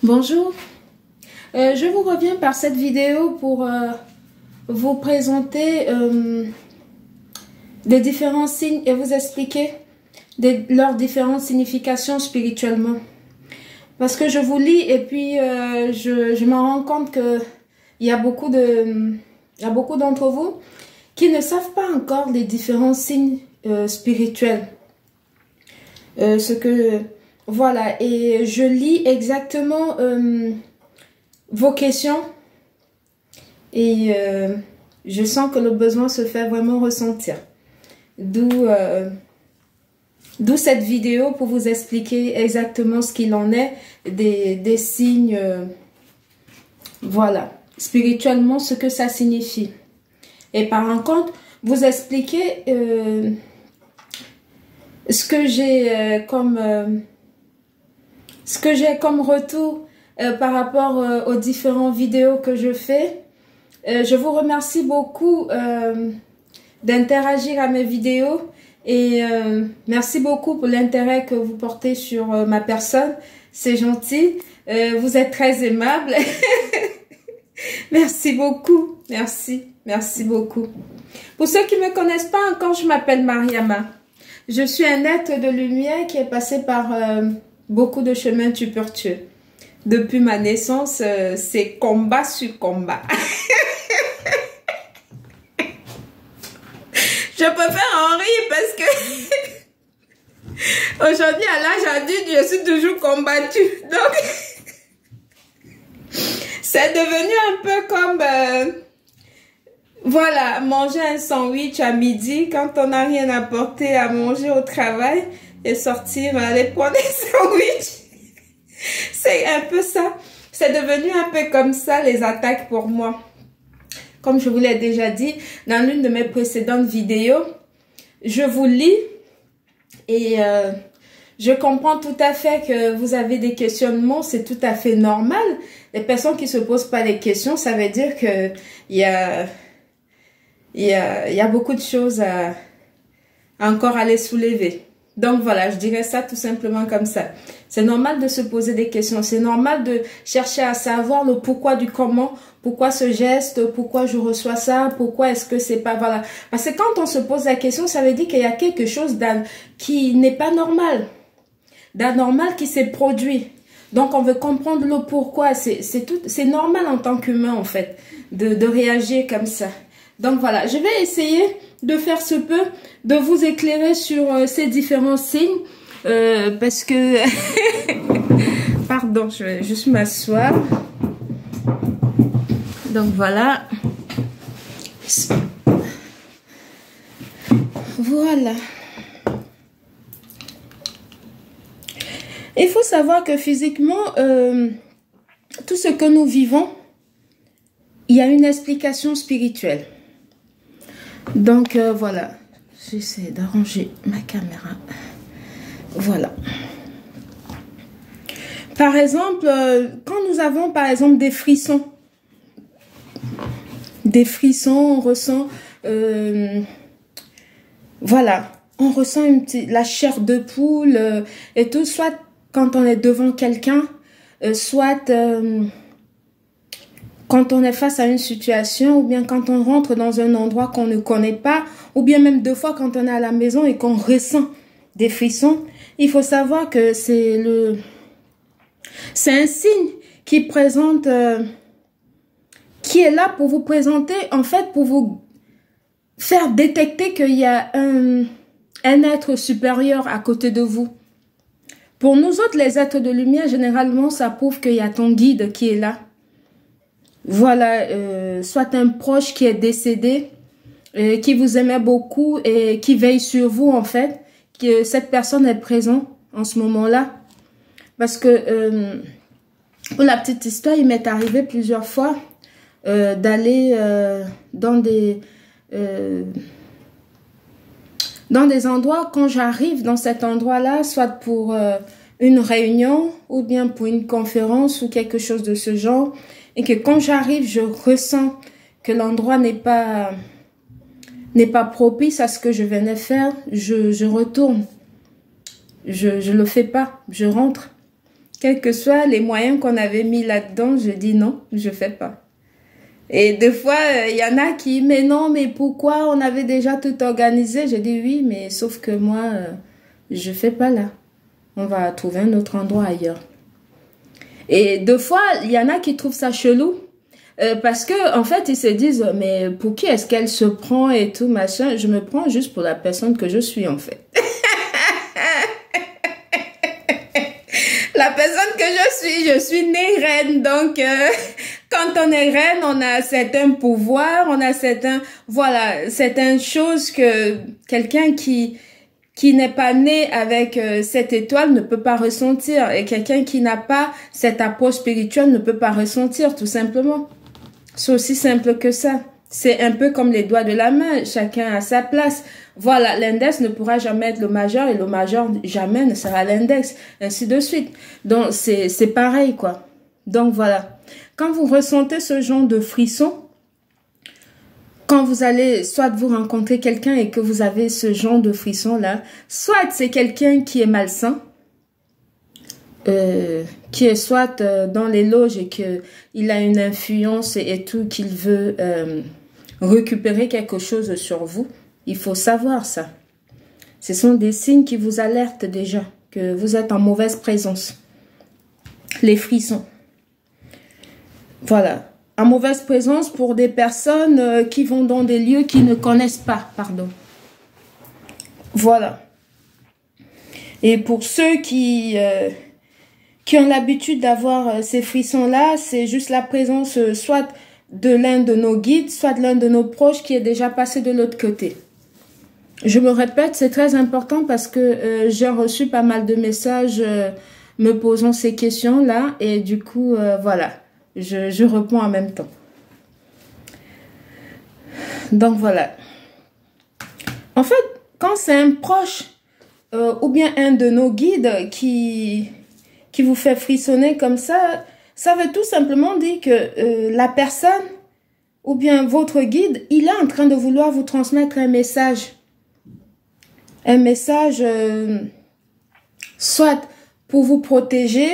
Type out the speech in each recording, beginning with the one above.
Bonjour, je vous reviens par cette vidéo pour vous présenter des différents signes et vous expliquer leurs différentes significations spirituellement. Parce que je vous lis et puis je me rends compte que il y a beaucoup d'entre vous qui ne savent pas encore les différents signes spirituels. Voilà, et je lis exactement vos questions et je sens que le besoin se fait vraiment ressentir. D'où cette vidéo pour vous expliquer exactement ce qu'il en est des signes, voilà, spirituellement ce que ça signifie. Et par contre, vous expliquer ce que j'ai comme retour par rapport aux différentes vidéos que je fais. Je vous remercie beaucoup d'interagir à mes vidéos et merci beaucoup pour l'intérêt que vous portez sur ma personne. C'est gentil. Vous êtes très aimable. Merci beaucoup. Merci beaucoup. Pour ceux qui ne me connaissent pas encore, je m'appelle Mariama. Je suis un être de lumière qui est passé par beaucoup de chemins tumultueux. Depuis ma naissance, c'est combat sur combat. Je préfère en rire parce que aujourd'hui, à l'âge adulte, je suis toujours combattue. Donc, c'est devenu un peu comme, voilà, manger un sandwich à midi quand on n'a rien à porter à manger au travail et sortir, aller prendre des sandwichs. C'est un peu ça. C'est devenu un peu comme ça, les attaques pour moi. Comme je vous l'ai déjà dit dans l'une de mes précédentes vidéos, je vous lis et je comprends tout à fait que vous avez des questionnements, c'est tout à fait normal. Les personnes qui se posent pas les questions, ça veut dire que il y a beaucoup de choses à encore aller soulever. Donc voilà, je dirais ça tout simplement comme ça. C'est normal de se poser des questions. C'est normal de chercher à savoir le pourquoi du comment. Pourquoi ce geste? Pourquoi je reçois ça? Pourquoi est-ce que c'est pas... Voilà. Parce que quand on se pose la question, ça veut dire qu'il y a quelque chose qui n'est pas normal. D'anormal qui s'est produit. Donc on veut comprendre le pourquoi. C'est normal en tant qu'humain en fait de réagir comme ça. Donc voilà, je vais essayer de faire ce peu, de vous éclairer sur ces différents signes, parce que, pardon, je vais juste m'asseoir. Donc voilà. Voilà. Il faut savoir que physiquement, tout ce que nous vivons, il y a une explication spirituelle. Donc voilà, j'essaie d'arranger ma caméra. Voilà. Par exemple, quand nous avons par exemple des frissons, on ressent, voilà, on ressent la chair de poule et tout, soit quand on est devant quelqu'un, soit quand on est face à une situation, ou bien quand on rentre dans un endroit qu'on ne connaît pas, ou bien même deux fois quand on est à la maison et qu'on ressent des frissons, il faut savoir que c'est un signe qui présente, qui est là pour vous présenter, en fait, pour vous faire détecter qu'il y a un être supérieur à côté de vous. Pour nous autres, les êtres de lumière, généralement, ça prouve qu'il y a ton guide qui est là. Voilà, soit un proche qui est décédé, qui vous aimait beaucoup et qui veille sur vous en fait, que cette personne est présente en ce moment-là. Parce que, pour la petite histoire, il m'est arrivé plusieurs fois d'aller dans des endroits, quand j'arrive dans cet endroit-là, soit pour une réunion ou bien pour une conférence ou quelque chose de ce genre, et que quand j'arrive, je ressens que l'endroit n'est pas propice à ce que je venais faire, je retourne. Je le fais pas, je rentre. Quels que soient les moyens qu'on avait mis là-dedans, je dis non, je fais pas. Et des fois, il y en a qui, mais non, mais pourquoi on avait déjà tout organisé? Je dis oui, mais sauf que moi, je fais pas là. On va trouver un autre endroit ailleurs. Et des fois, il y en a qui trouvent ça chelou. Parce que, en fait, ils se disent, mais pour qui est-ce qu'elle se prend et tout, machin? Je me prends juste pour la personne que je suis, en fait. La personne que je suis née reine, donc quand on est reine, on a certains pouvoirs, on a certaines choses que quelqu'un qui n'est pas né avec cette étoile ne peut pas ressentir, et quelqu'un qui n'a pas cette approche spirituelle ne peut pas ressentir, tout simplement. C'est aussi simple que ça. C'est un peu comme les doigts de la main, chacun a sa place. Voilà, l'index ne pourra jamais être le majeur et le majeur jamais ne sera l'index, ainsi de suite. Donc, c'est pareil, quoi. Donc, voilà. Quand vous ressentez ce genre de frisson, quand vous allez soit vous rencontrer quelqu'un et que vous avez ce genre de frisson-là, soit c'est quelqu'un qui est malsain, qui est soit dans les loges et qu'il a une influence et tout, qu'il veut récupérer quelque chose sur vous. Il faut savoir ça. Ce sont des signes qui vous alertent déjà que vous êtes en mauvaise présence. Les frissons. Voilà. En mauvaise présence pour des personnes qui vont dans des lieux qu'ils ne connaissent pas. Pardon. Voilà. Et pour ceux qui ont l'habitude d'avoir ces frissons-là, c'est juste la présence soit de l'un de nos guides, soit de l'un de nos proches qui est déjà passé de l'autre côté. Je me répète, c'est très important parce que j'ai reçu pas mal de messages me posant ces questions-là et du coup, voilà, je réponds en même temps. Donc voilà. En fait, quand c'est un proche ou bien un de nos guides qui vous fait frissonner comme ça veut tout simplement dire que la personne ou bien votre guide, il est en train de vouloir vous transmettre un message. Un message soit pour vous protéger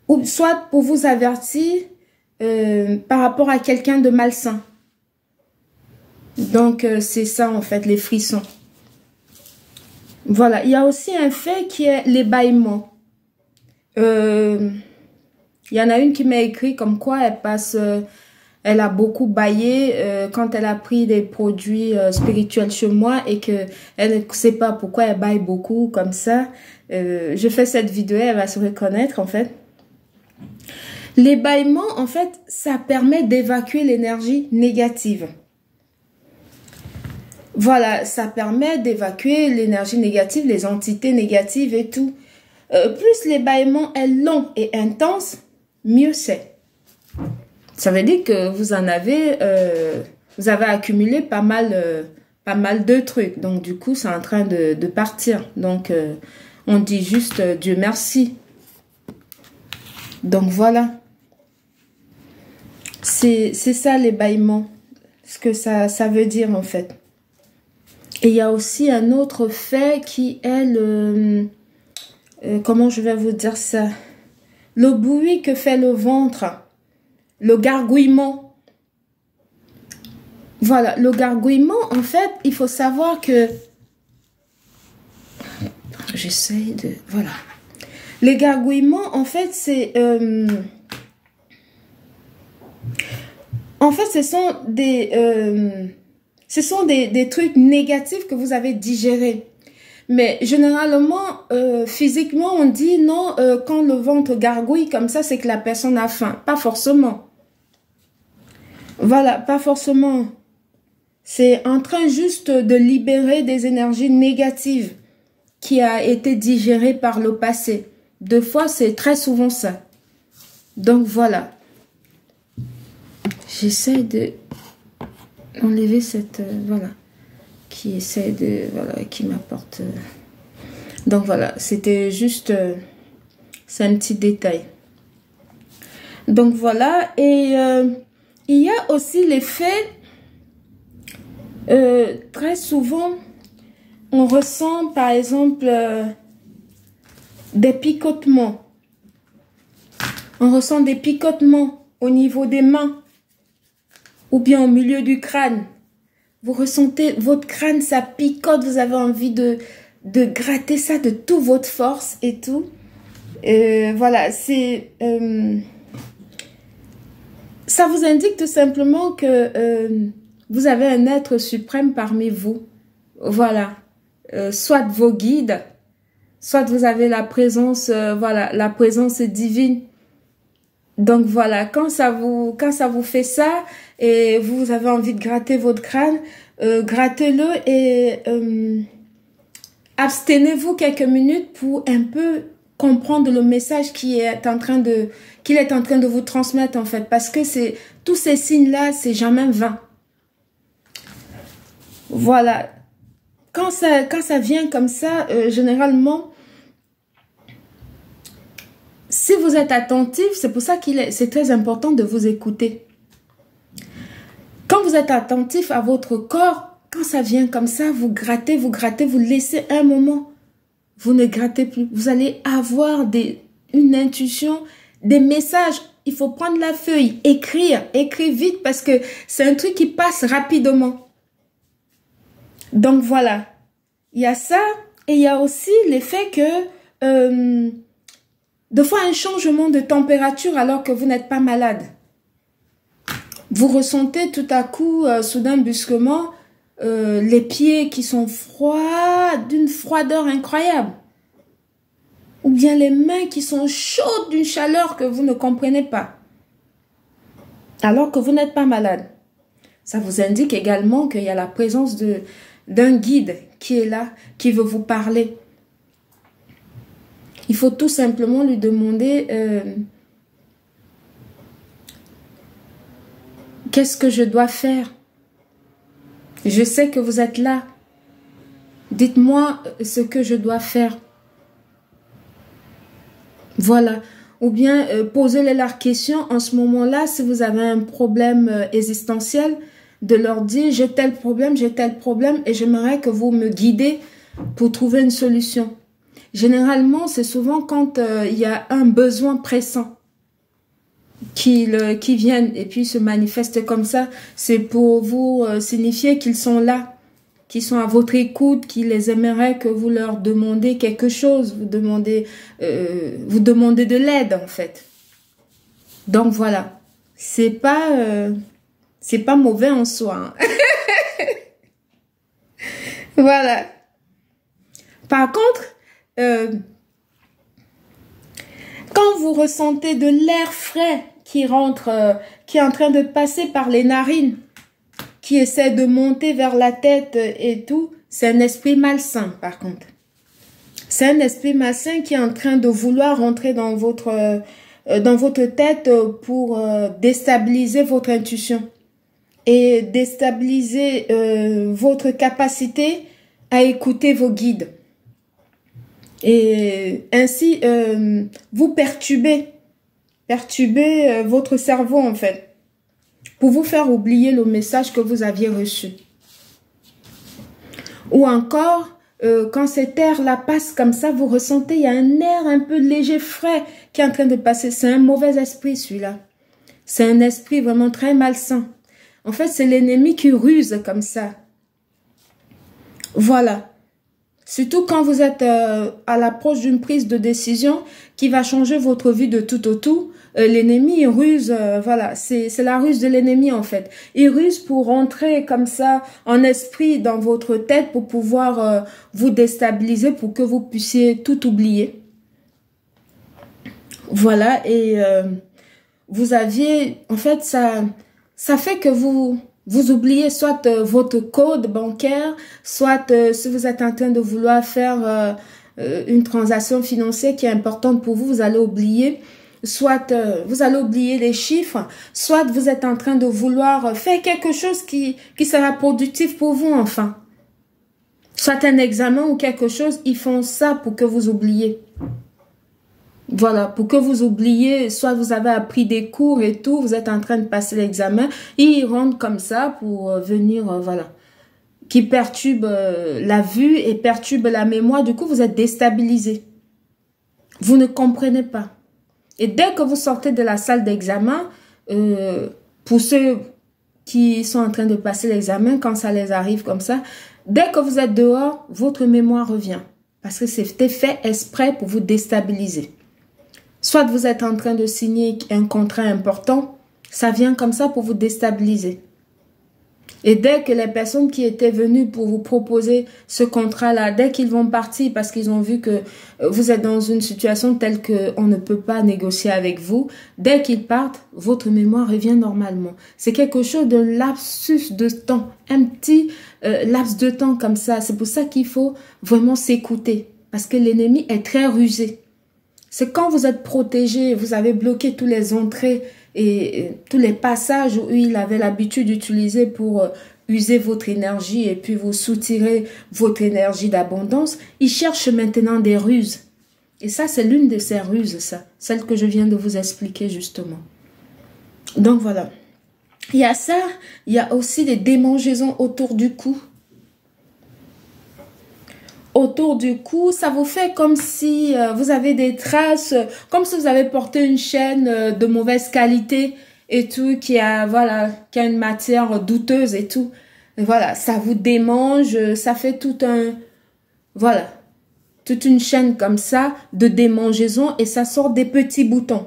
ou soit pour vous avertir par rapport à quelqu'un de malsain. Donc, c'est ça en fait, les frissons. Voilà, il y a aussi un fait qui est l'ébaillement. Il y en a une qui m'a écrit comme quoi elle a beaucoup baillé quand elle a pris des produits spirituels chez moi et que elle ne sait pas pourquoi elle baille beaucoup comme ça. Je fais cette vidéo, elle va se reconnaître en fait. L'ébaillement, en fait, ça permet d'évacuer l'énergie négative. Voilà, ça permet d'évacuer l'énergie négative, les entités négatives et tout. Plus l'ébaillement est long et intense, mieux c'est. Ça veut dire que vous avez accumulé pas mal de trucs. Donc, du coup, c'est en train de partir. Donc, on dit juste Dieu merci. Donc, voilà. C'est ça l'ébaillement. Ce que ça veut dire, en fait. Et il y a aussi un autre fait qui est comment je vais vous dire ça? Le bruit que fait le ventre. Le gargouillement. Voilà, le gargouillement, en fait, il faut savoir que... J'essaye de... Voilà. Les gargouillements, en fait, c'est... En fait, ce sont des trucs négatifs que vous avez digérés. Mais généralement, physiquement, on dit non, quand le ventre gargouille comme ça, c'est que la personne a faim. Pas forcément. Voilà, pas forcément. C'est en train juste de libérer des énergies négatives qui a été digérée par le passé. Deux fois, c'est très souvent ça. Donc, voilà. J'essaie de enlever cette... voilà. Qui essaie de... Voilà, qui m'apporte... Donc, voilà. C'était juste... c'est un petit détail. Donc, voilà. Et... il y a aussi l'effet, très souvent, on ressent par exemple des picotements. On ressent des picotements au niveau des mains ou bien au milieu du crâne. Vous ressentez votre crâne, ça picote, vous avez envie de gratter ça de toute votre force et tout. Voilà, c'est... ça vous indique tout simplement que vous avez un être suprême parmi vous. Voilà. Soit vos guides, soit vous avez la présence, voilà, la présence divine. Donc voilà, quand ça vous fait ça et vous avez envie de gratter votre crâne, grattez-le et abstenez-vous quelques minutes pour un peu comprendre le message qu'il est en train de vous transmettre en fait, parce que tous ces signes là, c'est jamais vain. Voilà. Quand ça vient comme ça, généralement, si vous êtes attentif, c'est pour ça c'est très important de vous écouter. Quand vous êtes attentif à votre corps, quand ça vient comme ça, vous grattez, vous laissez un moment. Vous ne grattez plus. Vous allez avoir une intuition, des messages. Il faut prendre la feuille, écrire vite parce que c'est un truc qui passe rapidement. Donc voilà, il y a ça et il y a aussi l'effet que de fois un changement de température alors que vous n'êtes pas malade. Vous ressentez tout à coup, soudain brusquement, les pieds qui sont froids, d'une froideur incroyable. Ou bien les mains qui sont chaudes d'une chaleur que vous ne comprenez pas. Alors que vous n'êtes pas malade. Ça vous indique également qu'il y a la présence d'un guide qui est là, qui veut vous parler. Il faut tout simplement lui demander qu'est-ce que je dois faire? Je sais que vous êtes là. Dites-moi ce que je dois faire. Voilà. Ou bien posez-les la question en ce moment-là, si vous avez un problème existentiel, de leur dire j'ai tel problème et j'aimerais que vous me guidez pour trouver une solution. Généralement, c'est souvent quand il y a un besoin pressant qui viennent et puis se manifestent comme ça. C'est pour vous signifier qu'ils sont là, qu'ils sont à votre écoute, qu'ils aimeraient que vous leur demandez quelque chose, vous demandez de l'aide en fait. Donc voilà, c'est pas mauvais en soi. Hein. Voilà. Par contre, quand vous ressentez de l'air frais qui rentre, qui est en train de passer par les narines, qui essaie de monter vers la tête et tout, c'est un esprit malsain par contre. C'est un esprit malsain qui est en train de vouloir rentrer dans votre tête pour déstabiliser votre intuition et déstabiliser votre capacité à écouter vos guides. Et ainsi, vous perturbez votre cerveau en fait, pour vous faire oublier le message que vous aviez reçu. Ou encore, quand cet air-là passe comme ça, vous ressentez, il y a un air un peu léger, frais, qui est en train de passer. C'est un mauvais esprit celui-là. C'est un esprit vraiment très malsain. En fait, c'est l'ennemi qui ruse comme ça. Voilà. Surtout quand vous êtes à l'approche d'une prise de décision qui va changer votre vie de tout au tout. L'ennemi ruse, voilà, c'est la ruse de l'ennemi en fait. Il ruse pour rentrer comme ça en esprit dans votre tête pour pouvoir vous déstabiliser, pour que vous puissiez tout oublier. Voilà, et vous aviez, en fait, ça fait que vous oubliez soit votre code bancaire, soit si vous êtes en train de vouloir faire une transaction financière qui est importante pour vous, vous allez oublier. Soit vous allez oublier les chiffres, soit vous êtes en train de vouloir faire quelque chose qui sera productif pour vous enfin. Soit un examen ou quelque chose, ils font ça pour que vous oubliez. Voilà, pour que vous oubliez, soit vous avez appris des cours et tout, vous êtes en train de passer l'examen, ils rentrent comme ça pour venir, voilà, qui perturbe la vue et perturbe la mémoire, du coup vous êtes déstabilisé. Vous ne comprenez pas. Et dès que vous sortez de la salle d'examen, pour ceux qui sont en train de passer l'examen, quand ça les arrive comme ça, dès que vous êtes dehors, votre mémoire revient. Parce que c'était fait exprès pour vous déstabiliser. Soit vous êtes en train de signer un contrat important, ça vient comme ça pour vous déstabiliser. Et dès que les personnes qui étaient venues pour vous proposer ce contrat-là, dès qu'ils vont partir parce qu'ils ont vu que vous êtes dans une situation telle qu'on ne peut pas négocier avec vous, dès qu'ils partent, votre mémoire revient normalement. C'est quelque chose de lapsus de temps, un petit laps de temps comme ça. C'est pour ça qu'il faut vraiment s'écouter parce que l'ennemi est très rusé. C'est quand vous êtes protégé, vous avez bloqué tous les entrées et tous les passages où il avait l'habitude d'utiliser pour user votre énergie et puis vous soutirer votre énergie d'abondance, il cherche maintenant des ruses. Et ça, c'est l'une de ces ruses, ça, celle que je viens de vous expliquer justement. Donc voilà. Il y a ça, il y a aussi des démangeaisons autour du cou. Autour du cou, ça vous fait comme si vous avez des traces, comme si vous avez porté une chaîne de mauvaise qualité et tout, qui a une matière douteuse et tout. Et voilà, ça vous démange, ça fait toute une chaîne comme ça de démangeaison et ça sort des petits boutons.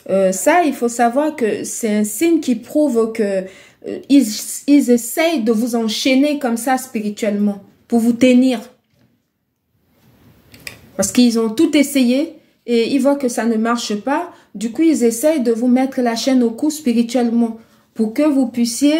Ça, il faut savoir que c'est un signe qui prouve que ils essayent de vous enchaîner comme ça spirituellement pour vous tenir. Parce qu'ils ont tout essayé et ils voient que ça ne marche pas. Du coup, ils essayent de vous mettre la chaîne au cou spirituellement pour que vous puissiez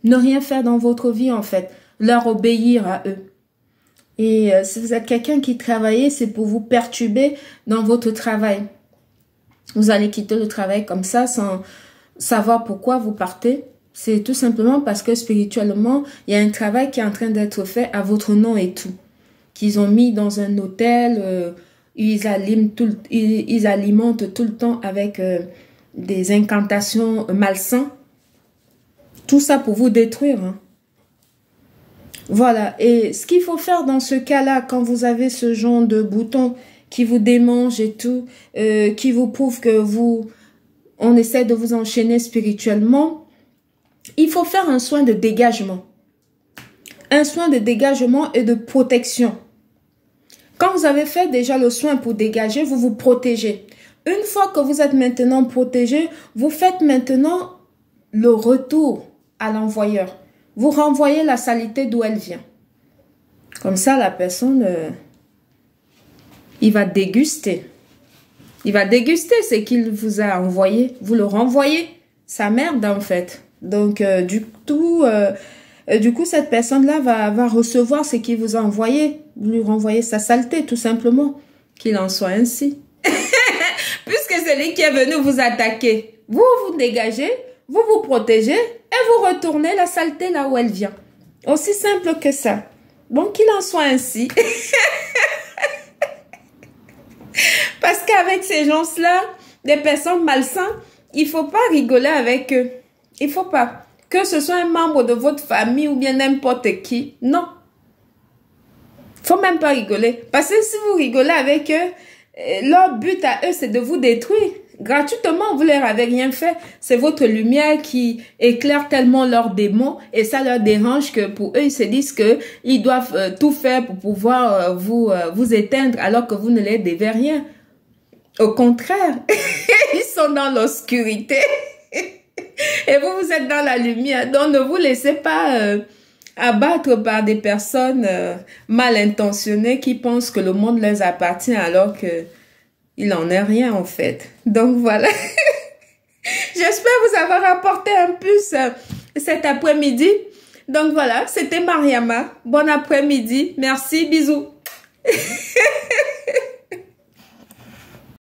ne rien faire dans votre vie en fait, leur obéir à eux. Et si vous êtes quelqu'un qui travaille, c'est pour vous perturber dans votre travail. Vous allez quitter le travail comme ça sans savoir pourquoi vous partez. C'est tout simplement parce que spirituellement, il y a un travail qui est en train d'être fait à votre nom et tout. Qu'ils ont mis dans un hôtel, ils alimentent tout le temps avec des incantations malsaines. Tout ça pour vous détruire. Hein. Voilà. Et ce qu'il faut faire dans ce cas-là, quand vous avez ce genre de boutons qui vous démangent et tout, qui vous prouve que on essaie de vous enchaîner spirituellement, il faut faire un soin de dégagement. Un soin de dégagement et de protection. Quand vous avez fait déjà le soin pour dégager, vous vous protégez. Une fois que vous êtes maintenant protégé, vous faites maintenant le retour à l'envoyeur. Vous renvoyez la saleté d'où elle vient. Comme ça, la personne, il va déguster. Il va déguster ce qu'il vous a envoyé. Vous le renvoyez. Ça merde en fait. Donc, du coup, cette personne-là va recevoir ce qu'il vous a envoyé. Vous lui renvoyez sa saleté, tout simplement. Qu'il en soit ainsi. Puisque c'est lui qui est venu vous attaquer. Vous vous dégagez, vous vous protégez et vous retournez la saleté là où elle vient. Aussi simple que ça. Bon, qu'il en soit ainsi. Parce qu'avec ces gens-là, des personnes malsaines, il faut pas rigoler avec eux. Il faut pas. Que ce soit un membre de votre famille ou bien n'importe qui. Non. Faut même pas rigoler. Parce que si vous rigolez avec eux, leur but à eux, c'est de vous détruire. Gratuitement, vous leur avez rien fait. C'est votre lumière qui éclaire tellement leurs démons et ça leur dérange que pour eux, ils se disent que ils doivent tout faire pour pouvoir vous éteindre alors que vous ne leur devez rien. Au contraire, ils sont dans l'obscurité et vous êtes dans la lumière. Donc, ne vous laissez pas abattre par des personnes mal intentionnées qui pensent que le monde leur appartient alors que il n'en est rien en fait. Donc voilà. J'espère vous avoir apporté un plus cet après-midi. Donc voilà, c'était Mariama. Bon après-midi. Merci, bisous.